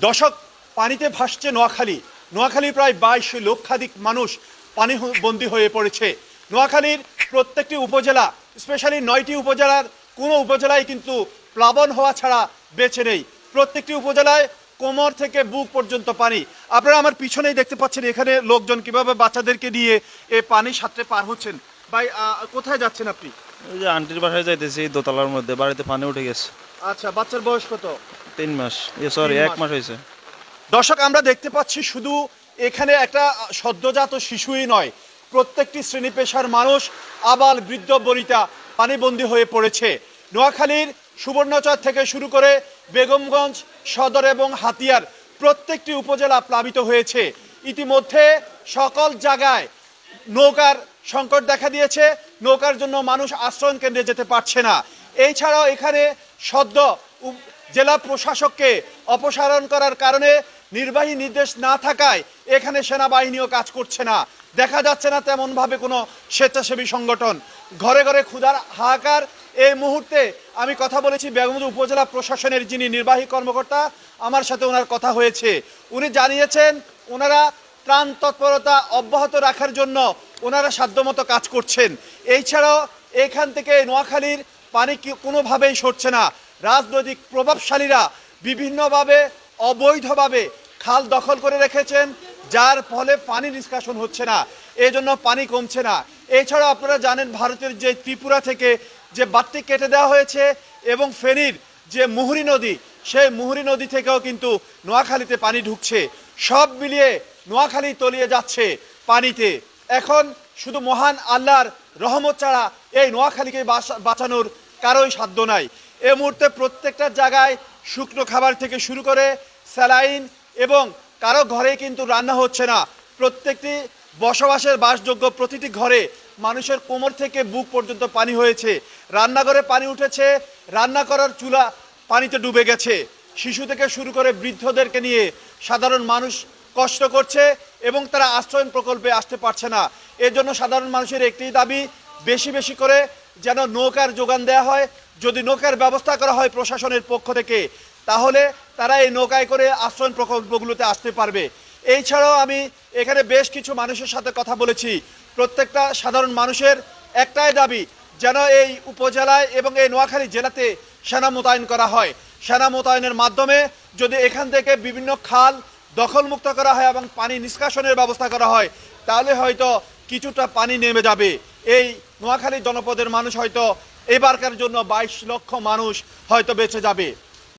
দশক পানিতে ভাসছে নোয়াখালী। নোয়াখালী প্রায় 22 লক্ষাধিক মানুষ পানি বন্দী হয়ে পড়েছে। নোয়াখালীর প্রত্যেকটি উপজেলা, স্পেশালি 9টি উপজেলার কোনো উপজেলায় কিন্তু প্লাবন হওয়া ছাড়া বেঁচে নেই। প্রত্যেকটি উপজেলায় কোমর থেকে বুক পর্যন্ত পানি। আপনারা আমার পিছনেই দেখতে পাচ্ছেন এখানে লোকজন কিভাবে বাচ্চাদেরকে নিয়ে এই পানির সাথে পার হচ্ছেন। ভাই, কোথায় যাচ্ছেন আপনি? ওই যে আন্টির বাসায় যাইতেছি, দোতলার মধ্যে বাড়িতে পানি উঠে গেছে। আচ্ছা, বাচ্চার বয়স কত? 3 মাস, সরি 1 মাস হয়েছে। দর্শক, আমরা দেখতে পাচ্ছি শুধু এখানে একটা সদ্যজাত শিশুই নয়, প্রত্যেকটি শ্রেণী পেশার মানুষ, আবাল বৃদ্ধ বনিতা পানিবন্দী হয়ে পড়েছে। নোয়াখালীর সুবর্ণচর থেকে শুরু করে বেগমগঞ্জ সদর এবং হাতিয়ার প্রত্যেকটি উপজেলা প্লাবিত হয়েছে। ইতিমধ্যে সকল জায়গায় নৌকার সংকট দেখা দিয়েছে। নৌকার জন্য মানুষ আশ্রয়ণ কেন্দ্রে যেতে পারছে না। এছাড়াও এখানে সদ্য জেলা প্রশাসককে অপসারণ করার কারণে নির্বাহী নির্দেশ না থাকায় এখানে সেনাবাহিনীও কাজ করছে না। দেখা যাচ্ছে না তেমনভাবে কোনো স্বেচ্ছাসেবী সংগঠন। ঘরে ঘরে ক্ষুধার হাহাকার। এই মুহূর্তে আমি কথা বলেছি বেগমগঞ্জ উপজেলা প্রশাসনের যিনি নির্বাহী কর্মকর্তা, আমার সাথে ওনার কথা হয়েছে। উনি জানিয়েছেন ওনারা ত্রাণ তৎপরতা অব্যাহত রাখার জন্য ওনারা সাধ্যমতো কাজ করছেন। এছাড়াও এখান থেকে নোয়াখালীর পানি কোনোভাবেই সরছে না। রাজনৈতিক প্রভাবশালীরা বিভিন্নভাবে অবৈধভাবে খাল দখল করে রেখেছেন, যার ফলে পানি নিষ্কাশন হচ্ছে না, এই জন্য পানি কমছে না। এছাড়া আপনারা জানেন ভারতের যে ত্রিপুরা থেকে যে বাঁধটি কেটে দেওয়া হয়েছে এবং ফেনীর যে মুহুরী নদী, সেই মুহুরী নদী থেকেও কিন্তু নোয়াখালীতে পানি ঢুকছে। সব মিলিয়ে নোয়াখালী তলিয়ে যাচ্ছে পানিতে। এখন শুধু মহান আল্লাহর রহমত ছাড়া এই নোয়াখালীকে বাঁচানোর কারোই সাধ্য নাই। এই মুহূর্তে প্রত্যেকটা জায়গায় শুকনো খাবার থেকে শুরু করে স্যালাইন এবং কারো ঘরে কিন্তু রান্না হচ্ছে না। প্রত্যেকটি বসবাসের বাসযোগ্য প্রতিটি ঘরে মানুষের কোমর থেকে বুক পর্যন্ত পানি হয়েছে। রান্নাঘরে পানি উঠেছে, রান্না করার চুলা পানিতে ডুবে গেছে। শিশু থেকে শুরু করে বৃদ্ধদেরকে নিয়ে সাধারণ মানুষ কষ্ট করছে এবং তারা আশ্রয়ণ প্রকল্পে আসতে পারছে না। এর জন্য সাধারণ মানুষের একটি দাবি, বেশি বেশি করে যেন নৌকার যোগান দেওয়া হয়। যদি নৌকার ব্যবস্থা করা হয় প্রশাসনের পক্ষ থেকে, তাহলে তারা এই নৌকায় করে আশ্রয়ণ প্রকল্পগুলোতে আসতে পারবে। এছাড়াও আমি এখানে বেশ কিছু মানুষের সাথে কথা বলেছি। প্রত্যেকটা সাধারণ মানুষের একটাই দাবি, যেন এই উপজেলায় এবং এই নোয়াখালী জেলাতে সেনা মোতায়েন করা হয়। সেনা মোতায়েনের মাধ্যমে যদি এখান থেকে বিভিন্ন খাল দখলমুক্ত করা হয় এবং পানি নিষ্কাশনের ব্যবস্থা করা হয়, তাহলে হয়তো কিছুটা পানি নেমে যাবে। এই নোয়াখালী জনপদের মানুষ হয়তো এবারকার জন্য 22 লক্ষ মানুষ হয়তো বেঁচে যাবে।